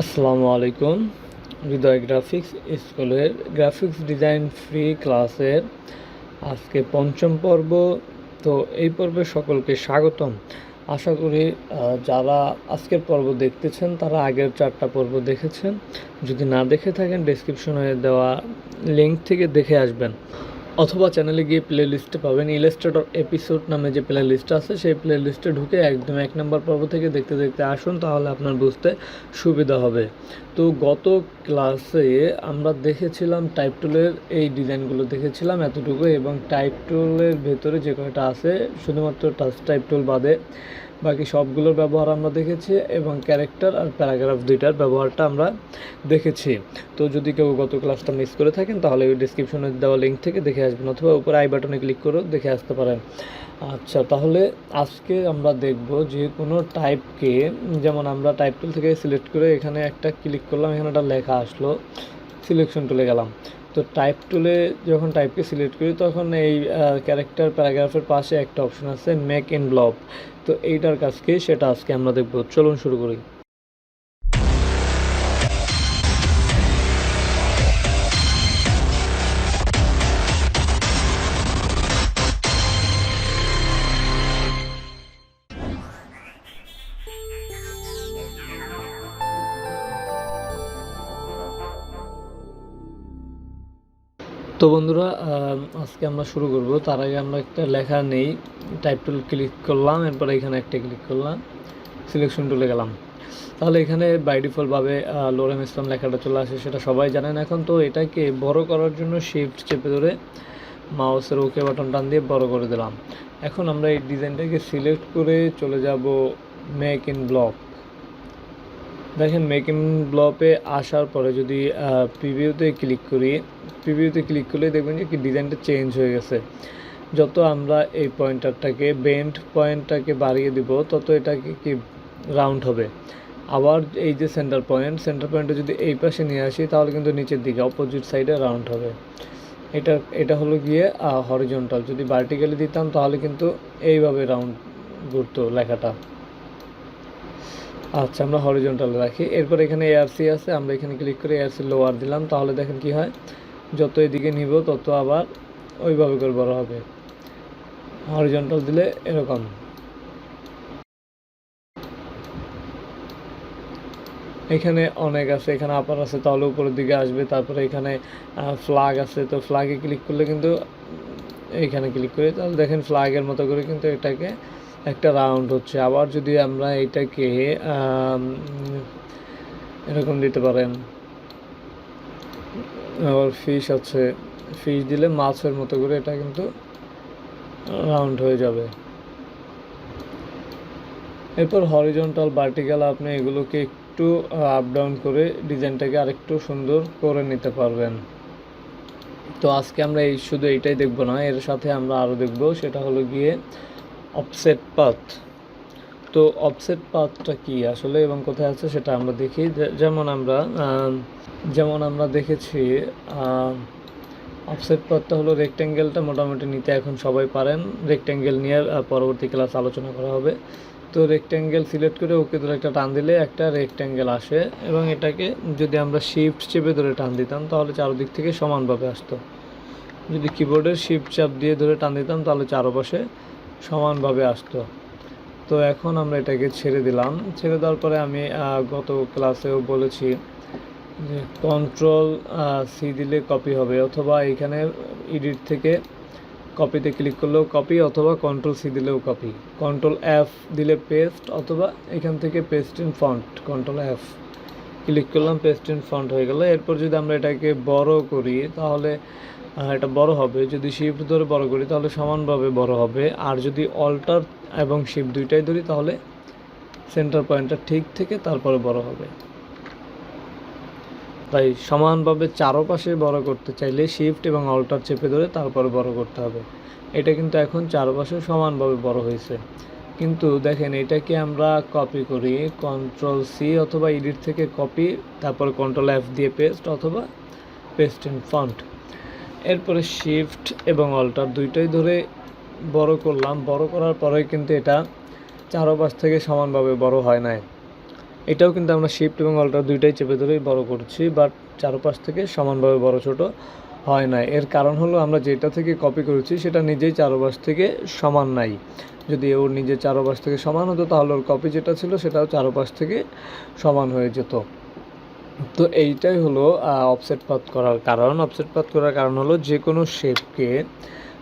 আসসালামু আলাইকুম। হৃদয় গ্রাফিক্স স্কুলের গ্রাফিক্স ডিজাইন ফ্রি ক্লাসের আজকে পঞ্চম পর্ব। তো এই পর্বে সকলকে স্বাগতম। আশা করি যারা আজকের পর্ব দেখতেছেন তারা আগের 4টা পর্ব দেখেছেন। যদি না দেখে থাকেন ডেসক্রিপশনে দেওয়া লিঙ্ক থেকে দেখে আসবেন, অথবা চ্যানেলে গিয়ে প্লে লিস্টে পাবেন ইলাস্ট্রেটর এপিসোড নামে যে প্লে লিস্ট আছে, সেই প্লে লিস্টে ঢুকে একদম 1 নম্বর পর্ব থেকে দেখতে দেখতে আসুন, তাহলে আপনার বুঝতে সুবিধা হবে। তো গত ক্লাসে আমরা দেখেছিলাম টাইপ টুলের এই ডিজাইনগুলো দেখেছিলাম এতটুকু, এবং টাইপ টুলের ভেতরে যে কয়টা আছে শুধুমাত্র টাচ টাইপ টুল বাদে বাকি সবগুলোর ব্যবহার আমরা দেখেছি, এবং ক্যারেক্টার আর প্যারাগ্রাফ দুইটার ব্যবহারটা আমরা দেখেছি। তো যদি কেউ গত ক্লাসটা মিস করে থাকেন তাহলে ওই ডিসক্রিপশনে দেওয়া লিঙ্ক থেকে দেখে আসবেন, অথবা উপরে আই বাটনে ক্লিক করেও দেখে আসতে পারেন। আচ্ছা, তাহলে আজকে আমরা দেখব যে কোনো টাইপকে, যেমন আমরা টাইপ টুল থেকে সিলেক্ট করে এখানে একটা ক্লিক করলাম, এখানে একটা লেখা আসলো, সিলেকশন টুলে গেলাম। তো টাইপ টুলে যখন টাইপকে সিলেক্ট করি তখন এই ক্যারেক্টার প্যারাগ্রাফের পাশে একটা অপশন আছে মেক ইন ব্লব। তো এইটার কাজ কি সেটা আজকে আমরা দেখব। চলুন শুরু করি। তো বন্ধুরা, আজকে আমরা শুরু করব। তার আগে আমরা একটা লেখা নেই, টাইপ টুল ক্লিক করলাম, এরপর এখানে একটা ক্লিক করলাম, সিলেকশন টুলে গেলাম। তাহলে এখানে বাই ডিফল্টভাবে লোরেম ইসলাম লেখাটা চলে আসে, সেটা সবাই জানেন এখন। তো এটাকে বড় করার জন্য শিফট চেপে ধরে মাউসের ওকে বাটন টান দিয়ে বড় করে দিলাম। এখন আমরা এই ডিজাইনটাকে সিলেক্ট করে চলে যাব মেক ইন ব্লক। দেখেন মেক ইন ব্লকে আসার পরে যদি প্রিভিউতে ক্লিক করি, প্রিভিউতে ক্লিক করলে দেখবেন যে কি ডিজাইনটা চেঞ্জ হয়ে গেছে। যত আমরা এই পয়েন্টারটাকে বেন্ড পয়েন্টটাকে বাড়িয়ে দিব তত এটাকে কি রাউন্ড হবে। আবার এই যে সেন্টার পয়েন্টটা যদি এই পাশে নিয়ে আসি তাহলে কিন্তু নিচের দিকে অপোজিট সাইডে রাউন্ড হবে। এটা হলো গিয়ে হরিজন্টাল। যদি ভার্টিক্যালি দিতাম তাহলে কিন্তু এইভাবে রাউন্ড ঘুরতো লেখাটা। আচ্ছা, আমরা হরিজন্টাল রাখি। এরপর এখানে এআরসি আছে, আমরা এখানে ক্লিক করে এআরসি লোয়ার দিলাম। তাহলে দেখেন কি হয়, যত এদিকে নিব তত আবার ওইভাবে করে বড় হবে। হরিজন্টাল দিলে এরকম। এখানে অনেক আছে, এখানে আপার আছে তাহলে উপরের দিকে আসবে। তারপরে এখানে ফ্ল্যাগ আছে, তো ফ্ল্যাগে ক্লিক করলে কিন্তু এইখানে ক্লিক করি তাহলে দেখেন ফ্ল্যাগের মতো করে কিন্তু এটাকে একটা রাউন্ড হচ্ছে। আবার যদি আমরা এটাকে এরকম দিতে পারেন, আবার ফিশ আছে, ফিশ দিলে মাছের মতো করে এটা কিন্তু রাউন্ড হয়ে যাবে। এরপর হরিজন্টাল ভার্টিক্যাল আপনি এগুলোকে একটু আপ ডাউন করে ডিজাইনটাকে আরেকটু সুন্দর করে নিতে পারবেন। তো আজকে আমরা শুধু এইটাই দেখব না, এর সাথে আমরা আরও দেখব, সেটা হলো গিয়ে অফসেট পাথ। তো অফসেট পাথটা কি আসলে এবং কোথায় আছে সেটা আমরা দেখি। যেমন আমরা দেখেছি অফসেট পাথটা হলো রেক্ট্যাঙ্গেলটা মোটামুটি নিতে এখন সবাই পারেন। রেক্ট্যাঙ্গেল নিয়ে পরবর্তী ক্লাস আলোচনা করা হবে। তো রেক্ট্যাঙ্গেল সিলেক্ট করে ওকে ধরে একটা টান দিলে একটা রেক্ট্যাঙ্গেল আসে, এবং এটাকে যদি আমরা শিফট চেপে ধরে টান দিতাম তাহলে চারদিক থেকে সমানভাবে আসতো। যদি কিবোর্ডের শিফট চাপ দিয়ে ধরে টান দিতাম তাহলে চারপাশে সমানভাবে আসতো। তো এখন আমরা এটাকে ছেড়ে দিলাম। ছেড়ে দেওয়ার পরে আমি গত ক্লাসেও বলেছি যে কন্ট্রোল সি দিলে কপি হবে, অথবা এখানে এডিট থেকে কপিতে ক্লিক করলেও কপি, অথবা কন্ট্রোল সি দিলেও কপি। কন্ট্রোল এফ দিলে পেস্ট, অথবা এখান থেকে paste in font, control F click করলাম, পেস্ট ইন ফন্ট হয়ে গেল। এরপর যদি আমরা এটাকে বড় করি তাহলে এটা বড় হবে। যদি শিফট ধরে বড় করি তাহলে সমানভাবে বড় হবে। আর যদি অল্টার এবং শিফট দুইটাই ধরি তাহলে সেন্টার পয়েন্টটা ঠিক থেকে তারপরে বড় হবে। তাই সমানভাবে চারপাশে বড় করতে চাইলে শিফট এবং অল্টার চেপে ধরে তারপরে বড় করতে হবে। এটা কিন্তু এখন চারপাশে সমানভাবে বড় হয়েছে। কিন্তু দেখেন এটাকে আমরা কপি করি, কন্ট্রোল সি অথবা এডিট থেকে কপি, তারপর কন্ট্রোল এফ দিয়ে পেস্ট, অথবা পেস্ট ইন ফন্ট। এরপরে শিফট এবং অল্টার দুইটাই ধরে বড় করলাম। বড় করার পরে কিন্তু এটা চারপাশ থেকে সমানভাবে বড় হয় নাই। এটাও কিন্তু আমরা শিফট এবং অল্টার দুইটাই চেপে ধরেই বড় করছি, বাট চারপাশ থেকে সমানভাবে বড় ছোট হয় না। এর কারণ হলো আমরা যেটা থেকে কপি করেছি সেটা নিজেই চারপাশ থেকে সমান নাই। যদি ওর নিজের চারপাশ থেকে সমান হতো তাহলে ওর কপি যেটা ছিল সেটাও চারপাশ থেকে সমান হয়ে যেত। তো এইটাই হলো অফসেট পাথ করার কারণ। অফসেট পাথ করার কারণ হলো যে কোনো শেপকে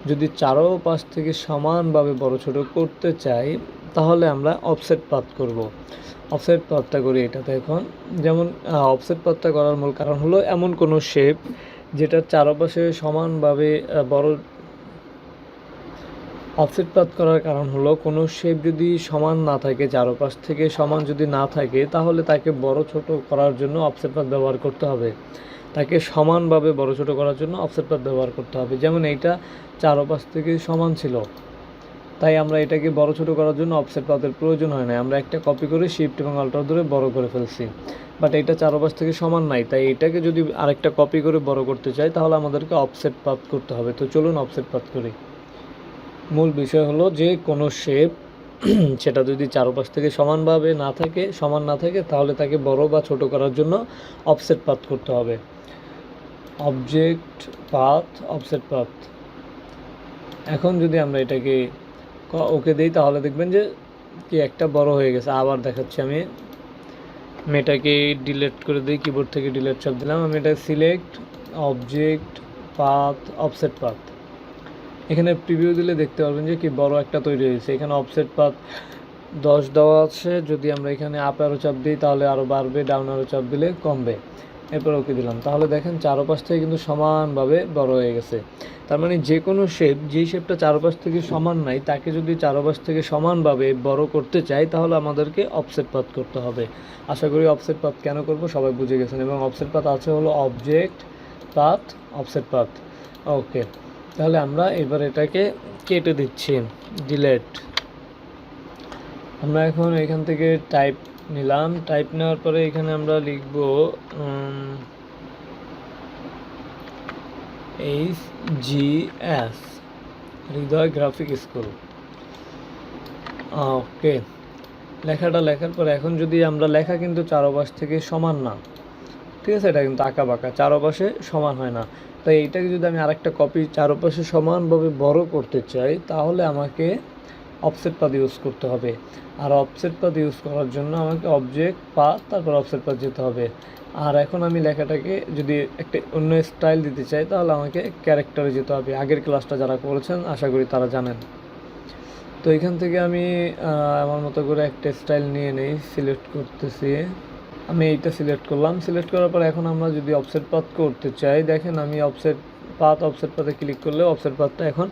যদি চারপাশ থেকে সমানভাবে বড় ছোট করতে চাই তাহলে আমরা অফসেট পাথ করব। অফসেট পাথটা করি এটাতে এখন। যেমন অফসেট পাথটা করার মূল কারণ হলো এমন কোনো শেপ যেটার চারপাশে সমানভাবে বড়। অফসেট পাথ করার কারণ হলো কোনো শেপ যদি সমান না থাকে, চারপাশ থেকে সমান যদি না থাকে, তাহলে তাকে বড় ছোট করার জন্য অফসেট পাথ ব্যবহার করতে হবে। তাকে সমানভাবে বড় ছোট করার জন্য অফসেট পাথ ব্যবহার করতে হবে। যেমন এইটা চারপাশ থেকে সমান ছিল, তাই আমরা এটাকে বড় ছোট করার জন্য অফসেট পাথের প্রয়োজন হয় না। আমরা একটা কপি করে শিফট এবং অল্টার ধরে বড় করে ফেলছি, বাট এটা চারপাশ থেকে সমান নাই, তাই এটাকে যদি আরেকটা কপি করে বড় করতে চাই তাহলে আমাদেরকে অফসেট পাথ করতে হবে। তো চলুন অফসেট পাথ করি। মূল বিষয় হলো যে কোনো শেপ সেটা যদি চারপাশ থেকে সমানভাবে না থাকে, সমান না থাকে, তাহলে তাকে বড় বা ছোট করার জন্য অফসেট পাথ করতে হবে। Object path, offset path. এখন যদি আমরা এটাকে ওকে দিই তাহলে দেখবেন যে কি একটা বড় হয়ে গেছে। আবার দেখাচ্ছি আমি এটাকে ডিলিট করে দিই, কিবোর্ড থেকে ডিলিট সব দিলাম। আমি এটা select object path, offset path. এখানে প্রিভিউ দিলে দেখতে পারবেন যে কি বড় একটা তৈরি হয়েছে। এখানে অফসেট পাথ 10 দেওয়া আছে। যদি আমরা এখানে আপ অ্যারো চাপ দিই তাহলে আরও বাড়বে, ডাউন অ্যারো চাপ দিলে কমবে। এরপর ওকে দিলাম, তাহলে দেখেন চারপাশ থেকে কিন্তু সমানভাবে বড় হয়ে গেছে। তার মানে যে কোনো শেপ, যেই শেপটা চারপাশ থেকে সমান নাই, তাকে যদি চারপাশ থেকে সমানভাবে বড় করতে চাই তাহলে আমাদেরকে অফসেট পাথ করতে হবে। আশা করি অফসেট পাথ কেন করব সবাই বুঝে গেছেন। এবং অফসেট পাথ আছে হলো অবজেক্ট পাথ, অফসেট পাথ। ওকে, তাহলে আমরা এবার এটাকে কেটে দিচ্ছি, ডিলেট। আমরা এখন এখান থেকে টাইপ নিলাম। টাইপ নেওয়ার পরে এখানে আমরা লিখব HGS, হৃদয় গ্রাফিক স্কুল। ওকে, লেখাটা লেখার পরে এখন যদি আমরা লেখা কিন্তু চারপাশ থেকে সমান না, ঠিক আছে, এটা কিন্তু আঁকা বাঁকা, চারপাশে সমান হয় না। তাই এইটাকে যদি আমি আরেকটা কপি চারপাশে সমানভাবে বড় করতে চাই তাহলে আমাকে অফসেট পাথ ইউজ করতে হবে। আর অফসেট পাথ ইউজ করার জন্য আমাকে অবজেক্ট পাথ, তারপর অফসেট পাথ যেতে হবে। আর এখন আমি লেখাটাকে যদি একটা অন্য স্টাইল দিতে চাই তাহলে আমাকে ক্যারেক্টারে যেতে হবে। আগের ক্লাসটা যারা করেছেন আশা করি তারা জানেন। তো এখান থেকে আমি আমার মতো করে একটা স্টাইল নিয়ে নেই, সিলেক্ট করতেছি। আমি এইটা সিলেক্ট করলাম। সিলেক্ট করার পর এখন আমরা যদি অফসেট পাথ করতে চাই, দেখেন আমি অফসেট পাথে ক্লিক করলে অফসেট পাথটা এখন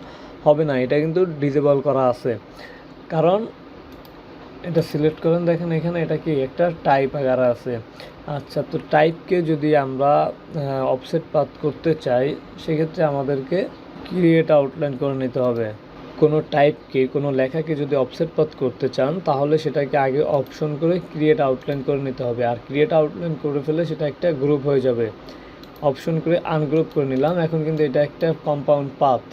হবে না, এটা কিন্তু ডিসেবল করা আছে। কারণ এটা সিলেক্ট করেন, দেখেন এখানে এটা কি একটা টাইপ আকার আছে। আচ্ছা, তো টাইপকে যদি আমরা অফসেট পাথ করতে চাই সেক্ষেত্রে আমাদেরকে ক্রিয়েট আউটলাইন করে নিতে হবে। কোনো টাইপকে, কোনো লেখাকে যদি অফসেট পাথ করতে চান তাহলে সেটাকে আগে অপশন করে ক্রিয়েট আউটলাইন করে নিতে হবে। আর ক্রিয়েট আউটলাইন করে ফেলে সেটা একটা গ্রুপ হয়ে যাবে। অপশন করে আনগ্রুপ করে নিলাম। এখন কিন্তু এটা একটা কম্পাউন্ড পাথ।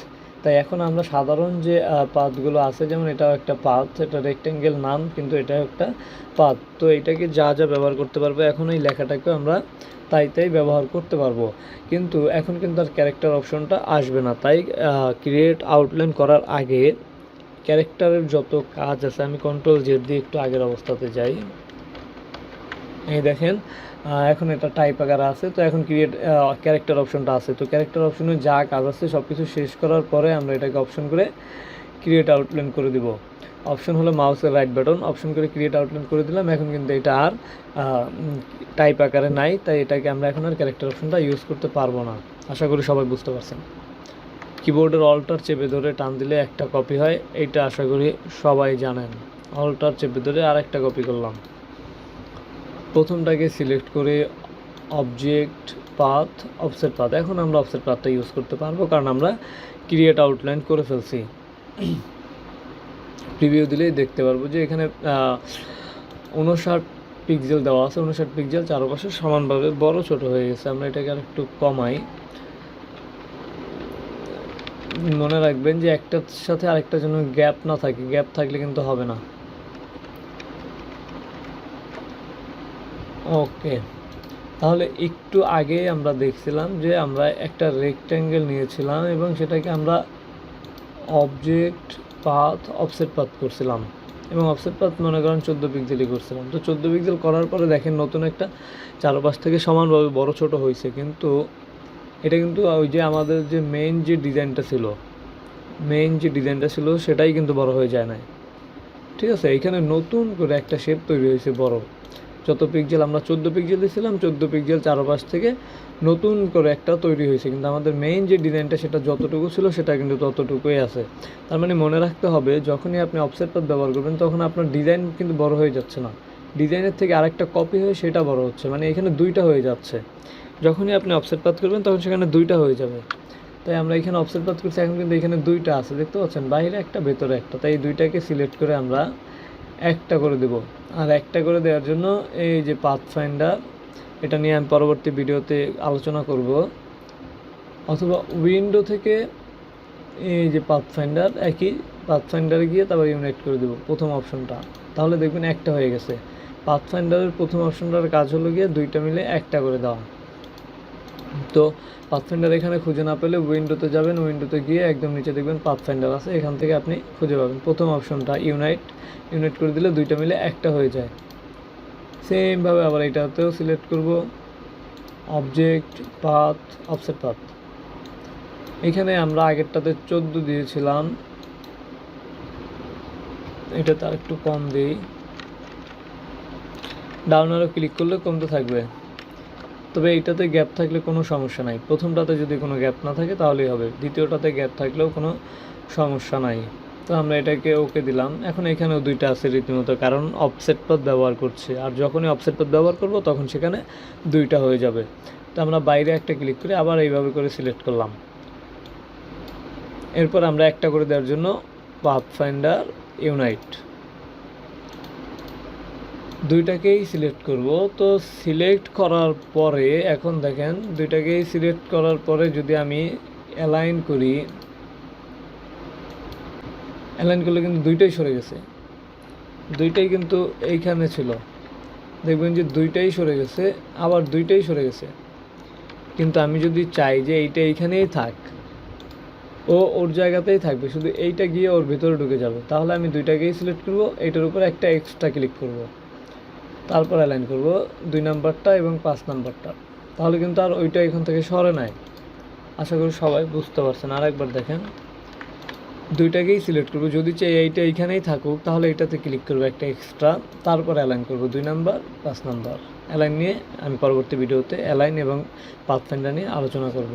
তাই এখন আমরা সাধারণ যে পাথগুলো আছে, যেমন এটাও একটা পাথ, এটা রেক্টেঙ্গেল নাম কিন্তু এটা একটা পাথ। তো এটাকে যা যা ব্যবহার করতে পারবো এখন এই লেখাটাকেও আমরা তাই ব্যবহার করতে পারবো। কিন্তু এখন কিন্তু আর ক্যারেক্টার অপশনটা আসবে না। তাই ক্রিয়েট আউটলাইন করার আগে ক্যারেক্টারের যত কাজ আছে, আমি Ctrl Z দিয়ে একটু আগের অবস্থাতে যাই। এই দেখেন এখন এটা টাইপ আকারে আছে। তো এখন ক্রিয়েট ক্যারেক্টার অপশনটা আছে। তো ক্যারেক্টার অপশনে যা কাজ আছে সব কিছু শেষ করার পরে আমরা এটাকে অপশন করে ক্রিয়েট আউটলাইন করে দিব। অপশন হলো মাউসের রাইট বাটন, অপশন করে ক্রিয়েট আউটলাইন করে দিলাম। এখন কিন্তু এটা আর টাইপ আকারে নাই, তাই এটাকে আমরা এখন আর ক্যারেক্টার অপশনটা ইউজ করতে পারবো না। আশা করি সবাই বুঝতে পারছেন। কিবোর্ডের অল্টার চেপে ধরে টান দিলে একটা কপি হয়, এইটা আশা করি সবাই জানেন। অল্টার চেপে ধরে আর একটা কপি করলাম। প্রথমটাকে সিলেক্ট করে অবজেক্ট পাথ, অফসেট পাথ। এখন আমরা অফসেট পাথটা ইউজ করতে পারবো কারণ আমরা ক্রিয়েট আউটলাইন করে ফেলছি। প্রিভিউ দিলেই দেখতে পারবো যে এখানে 59 পিক্সেল দেওয়া আছে। 59 পিক্সেল চারপাশে সমানভাবে বড় ছোট হয়ে গেছে। আমরা এটাকে আর একটু কমাই। মনে রাখবেন যে একটার সাথে আরেকটা যেন গ্যাপ না থাকে, গ্যাপ থাকলে কিন্তু হবে না। ওকে, তাহলে একটু আগে আমরা দেখছিলাম যে আমরা একটা রেক্ট্যাঙ্গেল নিয়েছিলাম এবং সেটাকে আমরা অবজেক্ট পাথ অফসেট পাথ করছিলাম এবং অফসেট পাথ মনে করেন 14 পিক্সেলই করছিলাম। তো 14 পিক্সেল করার পরে দেখেন নতুন একটা চারপাশ থেকে সমানভাবে বড় ছোট হয়েছে, কিন্তু এটা কিন্তু ওই যে আমাদের যে মেইন যে ডিজাইনটা ছিল সেটাই কিন্তু বড় হয়ে যায় না। ঠিক আছে, এখানে নতুন করে একটা শেপ তৈরি হয়েছে বড়। যত পিক্সেল আমরা 14 পিক্সেল দিয়েছিলাম, 14 পিক্সেল চারপাশ থেকে নতুন করে একটা তৈরি হয়েছে, কিন্তু আমাদের মেইন যে ডিজাইনটা সেটা যতটুকু ছিল সেটা কিন্তু ততটুকুই আছে। তার মানে মনে রাখতে হবে যখনই আপনি অফসেট পাথ ব্যবহার করবেন তখন আপনার ডিজাইন কিন্তু বড় হয়ে যাচ্ছে না, ডিজাইনের থেকে আরেকটা কপি হয়ে সেটা বড় হচ্ছে, মানে এখানে দুইটা হয়ে যাচ্ছে। যখনই আপনি অফসেট পাথ করবেন তখন সেখানে দুইটা হয়ে যাবে। তাই আমরা এখানে অফসেট পাথ করছি, এখন কিন্তু এখানে দুইটা আছে, দেখতে পাচ্ছেন, বাইরে একটা ভেতরে একটা। তাই এই দুইটাকে সিলেক্ট করে আমরা একটা করে দেব। আর একটা করে দেওয়ার জন্য এই যে পাথ ফাইন্ডার, এটা নিয়ে আমি পরবর্তী ভিডিওতে আলোচনা করব, অথবা উইন্ডো থেকে এই যে পাথ ফাইন্ডার, একই পাথ ফাইন্ডারে গিয়ে তারপর ইউনাইট করে দেব প্রথম অপশনটা, তাহলে দেখবেন একটা হয়ে গেছে। পাথ ফাইন্ডারের প্রথম অপশনটার কাজ হলো গিয়ে দুইটা মিলে একটা করে দেওয়া। তো পাথ ফাইন্ডার এখানে খুঁজে না পেলে উইন্ডোতে যাবেন, উইন্ডোতে গিয়ে একদম নিচে দেখবেন পাথ ফাইন্ডার আছে, এখান থেকে আপনি খুঁজে পাবেন প্রথম অপশনটা ইউনাইট করে দিলে দুইটা মিলে একটা হয়ে যায়। সেমভাবে আবার এটাতেও সিলেক্ট করব অবজেক্ট পাথ অফসেট পাথ। এখানে আমরা আগেরটাতে 14 দিয়েছিলাম, এটা তার একটু কম দিই, ডাউন আরও ক্লিক করলে কমতে থাকবে। তবে এইটাতে গ্যাপ থাকলে কোনো সমস্যা নাই, প্রথমটাতে যদি কোনো গ্যাপ না থাকে তাহলেই হবে, দ্বিতীয়টাতে গ্যাপ থাকলেও কোনো সমস্যা নাই। তো আমরা এটাকে ওকে দিলাম। এখন এখানেও দুইটা আছে রীতিমতো, কারণ অফসেট পাথ ব্যবহার করছে, আর যখনই অফসেট পাথ ব্যবহার করব তখন সেখানে দুইটা হয়ে যাবে। তো আমরা বাইরে একটা ক্লিক করে আবার এইভাবে করে সিলেক্ট করলাম। এরপর আমরা একটা করে দেওয়ার জন্য পাথ ফাইন্ডার ইউনাইট, দুইটাকেই সিলেক্ট করব। তো সিলেক্ট করার পরে এখন দেখেন দুইটাকেই সিলেক্ট করার পরে যদি আমি অ্যালাইন করলে কিন্তু দুইটাই সরে গেছে, দুইটাই কিন্তু এইখানে ছিল, দেখবেন যে দুইটাই সরে গেছে, আবার দুইটাই সরে গেছে। কিন্তু আমি যদি চাই যে এইটা এইখানেই থাক, ও ওর জায়গাতেই থাকবে, শুধু এইটা গিয়ে ওর ভিতরে ঢুকে যাবে, তাহলে আমি দুইটাকেই সিলেক্ট করব, এইটার উপর একটা এক্সট্রা ক্লিক করব, তারপর অ্যালাইন করব 2 নাম্বারটা এবং 5 নাম্বারটা, তাহলে কিন্তু আর ওইটা এখান থেকে সরে নাই। আশা করি সবাই বুঝতে পারছেন। আরেকবার দেখেন, দুইটাকেই সিলেক্ট করব, যদি চাই এইটা এইখানেই থাকুক তাহলে এইটাতে ক্লিক করব একটা এক্সট্রা, তারপর অ্যালাইন করব 2 নাম্বার 5 নাম্বার। অ্যালাইন নিয়ে আমি পরবর্তী ভিডিওতে অ্যালাইন এবং পাথ ফাইন্ডার নিয়ে আলোচনা করব।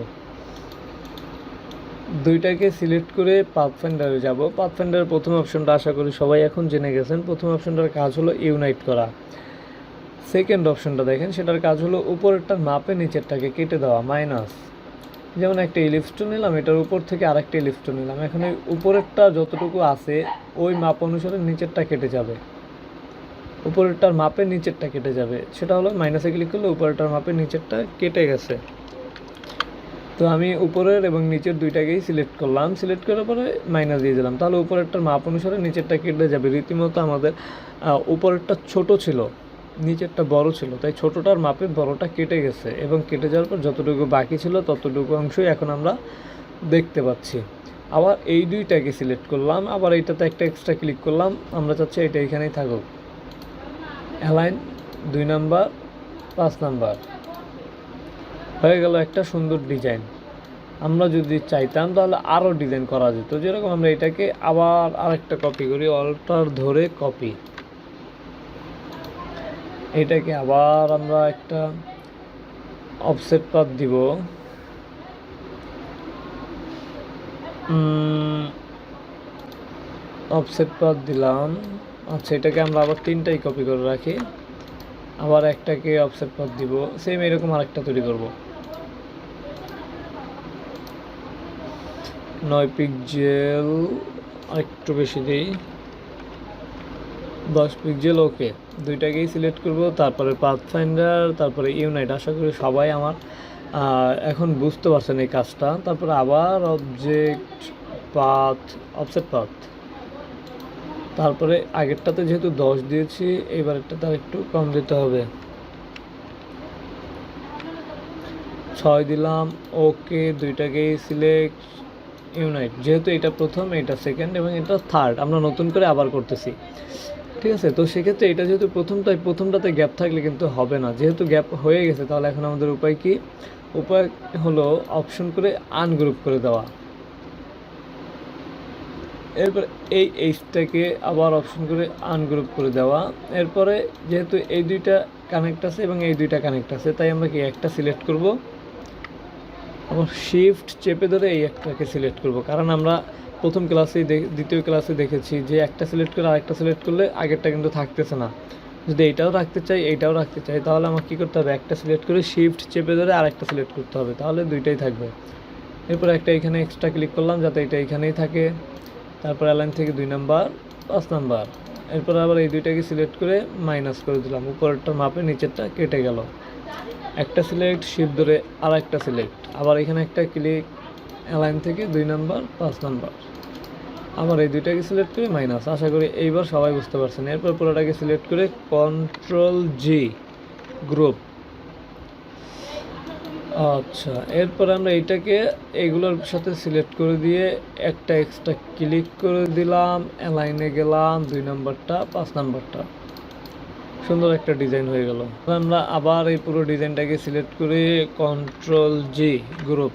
দুইটাকে সিলেক্ট করে পাথ ফাইন্ডারে যাব। পাথ ফাইন্ডারের প্রথম অপশনটা আশা করি সবাই এখন জেনে গেছেন, প্রথম অপশনটার কাজ হলো ইউনাইট করা। সেকেন্ড অপশনটা দেখেন, সেটার কাজ হলো উপরেরটার মাপে নিচেরটাকে কেটে দেওয়া, মাইনাস। যেমন একটা ইলিপস্টোন নিলাম, এটার উপর থেকে আরেকটা ইলিপস্টোন নিলাম, এখন এই উপরেরটা যতটুকু আছে ওই মাপ অনুসারে নিচেরটা কেটে যাবে, উপরেরটার মাপে নিচেরটা কেটে যাবে, সেটা হলো মাইনাসে ক্লিক করলে উপরেরটার মাপে নিচেরটা কেটে গেছে। তো আমি উপরের এবং নিচের দুইটাকেই সিলেক্ট করলাম, সিলেক্ট করার পরে মাইনাস দিয়ে দিলাম, তাহলে উপরেরটার মাপ অনুসারে নিচেরটা কেটে যাবে। রীতিমতো আমাদের উপরেরটা ছোট ছিল, নিচেরটা বড় ছিল, তাই ছোটোটার মাপে বড়টা কেটে গেছে, এবং কেটে যাওয়ার পর যতটুকু বাকি ছিল ততটুকু অংশই এখন আমরা দেখতে পাচ্ছি। আবার এই দুইটাকে সিলেক্ট করলাম, আবার এইটাতে একটা এক্সট্রা ক্লিক করলাম, আমরা চাচ্ছি এটা এখানেই থাকুক, অ্যালাইন 2 নাম্বার 5 নাম্বার, হয়ে গেল একটা সুন্দর ডিজাইন। আমরা যদি চাইতাম তাহলে আরও ডিজাইন করা যেত, যেরকম আমরা এটাকে আবার আরেকটা কপি করি, অল্টার ধরে কপি, এটাকে আবার আমরা একটা অফসেট পাথ দিব, অফসেট পাথ দিলাম। আচ্ছা, এটাকে আমরা আবার 3টাই কপি করে রাখি, আবার একটাকে অফসেট পাথ দিব, সেম এরকম আরেকটা তৈরি করব, 9 পিক্সেল, আরেকটু বেশি দিই, 10 পিক্সেল। ওকে, দুইটাকেই সিলেক্ট করব, তারপরে পাথ ফাইন্ডার, তারপরে ইউনাইট। আশা করি সবাই আমার এখন বুঝতে পারছেন এই কাজটা। তারপরে আবার অবজেক্ট পাথ অফসেট পাথ, তারপরে আগেরটাতে যেহেতু 10 দিয়েছি, এবারেরটা তার একটু কম দিতে হবে, 6 দিলাম, ওকে, দুইটাকেই সিলেক্ট, ইউনাইট। যেহেতু এটা প্রথম, এটা সেকেন্ড এবং এটা থার্ড, আমরা নতুন করে আবার করতেছি, ঠিক আছে। তো সেক্ষেত্রে এটা যেহেতু প্রথম, তাই প্রথমটাতে গ্যাপ থাকলে কিন্তু হবে না। যেহেতু গ্যাপ হয়ে গেছে, তাহলে এখন আমাদের উপায় কি? উপায় হলো অপশন করে আনগ্রুপ করে দেওয়া। এরপর এই এইচটাকে আবার অপশন করে আনগ্রুপ করে দেওয়া। এরপরে যেহেতু এই দুইটা কানেক্ট আছে এবং এই দুইটা কানেক্ট আছে, তাই আমরা কি একটা সিলেক্ট করব, আবার শিফট চেপে ধরে এই একটাকে সিলেক্ট করব। কারণ আমরা প্রথম ক্লাসেই দ্বিতীয় ক্লাসে দেখেছি যে একটা সিলেক্ট করে আরেকটা সিলেক্ট করলে আগেরটা কিন্তু থাকতেছে না। যদি এইটাও রাখতে চাই, এইটাও রাখতে চাই, তাহলে আমার কী করতে হবে? একটা সিলেক্ট করে শিফট চেপে ধরে আরেকটা সিলেক্ট করতে হবে, তাহলে দুইটাই থাকবে। এরপর একটা এখানে এক্সট্রা ক্লিক করলাম যাতে এটা এখানেই থাকে। তারপর অ্যালাইন থেকে 2 নাম্বার, 5 নাম্বার। এরপর আবার এই দুইটাকে সিলেক্ট করে মাইনাস করে দিলাম, উপরেরটা মাপে নিচেরটা কেটে গেল। একটা সিলেক্ট, শিফট ধরে আর একটা সিলেক্ট, আবার এখানে একটা ক্লিক, অ্যালাইন থেকে 2 নাম্বার, 5 নাম্বার, আবার এই দুইটাকে সিলেক্ট করে মাইনাস। আশা করি এইবার সবাই বুঝতে পারছেন। এরপর পুরোটাকে সিলেক্ট করে কন্ট্রোল জি, গ্রুপ। আচ্ছা, এরপর আমরা এইটাকে এইগুলোর সাথে সিলেক্ট করে দিয়ে একটা এক্সট্রা ক্লিক করে দিলাম, অ্যালাইনে গেলাম, 2 নাম্বারটা, 5 নাম্বারটা, সুন্দর একটা ডিজাইন হয়ে গেল। আমরা আবার এই পুরো ডিজাইনটাকে সিলেক্ট করে কন্ট্রোল জি, গ্রুপ।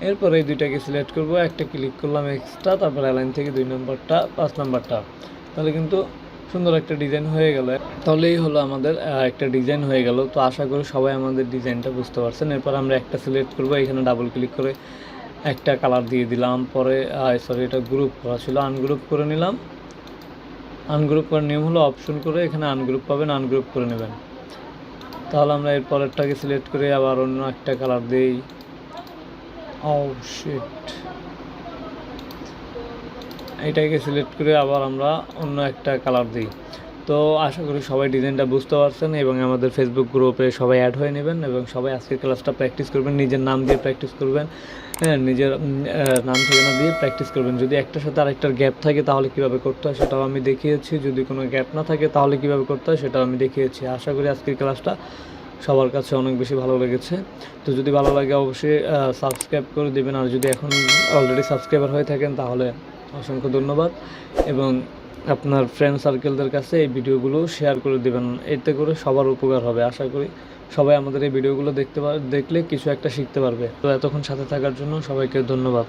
এরপর এই দুইটাকে সিলেক্ট করব, একটা ক্লিক করলাম এক্সট্রা, তারপর অ্যালাইন থেকে 2 নাম্বারটা, 5 নাম্বারটা, তাহলে কিন্তু সুন্দর একটা ডিজাইন হয়ে গেল। তাহলেই হলো আমাদের একটা ডিজাইন হয়ে গেল। তো আশা করি সবাই আমাদের ডিজাইনটা বুঝতে পারছেন। এরপর আমরা একটা সিলেক্ট করব, এখানে ডাবল ক্লিক করে একটা কালার দিয়ে দিলাম। পরে এটা গ্রুপ করা ছিল, আনগ্রুপ করে নিলাম। আনগ্রুপ করার নিয়ম হলো অপশন করে এখানে আনগ্রুপ পাবেন, আনগ্রুপ করে নেবেন। তাহলে আমরা এর পরেরটাকে সিলেক্ট করে আবার অন্য একটা কালার দিই। এটাকে সিলেক্ট করে আবার আমরা অন্য একটা কালার দিই। তো আশা করি সবাই ডিজাইনটা বুঝতে পারছেন এবং আমাদের ফেসবুক গ্রুপে সবাই অ্যাড হয়ে নেবেন এবং সবাই আজকের ক্লাসটা প্র্যাকটিস করবেন, নিজের নাম দিয়ে প্র্যাকটিস করবেন। হ্যাঁ, নিজের নাম ঠিকানা দিয়ে প্র্যাকটিস করবেন। যদি একটার সাথে আরেকটার গ্যাপ থাকে তাহলে কীভাবে করতে হয় সেটাও আমি দেখিয়েছি, যদি কোনো গ্যাপ না থাকে তাহলে কীভাবে করতে হয় সেটাও আমি দেখিয়েছি। আশা করি আজকের ক্লাসটা সবার কাছে অনেক বেশি ভালো লেগেছে। তো যদি ভালো লাগে অবশ্যই সাবস্ক্রাইব করে দেবেন, আর যদি এখন অলরেডি সাবস্ক্রাইবার হয়ে থাকেন তাহলে অসংখ্য ধন্যবাদ, এবং আপনার ফ্রেন্ড সার্কেলদের কাছে এই ভিডিওগুলো শেয়ার করে দেবেন। এতে করে সবার উপকার হবে। আশা করি সবাই আমাদের এই ভিডিওগুলো দেখলে কিছু একটা শিখতে পারবে। তো এতক্ষণ সাথে থাকার জন্য সবাইকে ধন্যবাদ।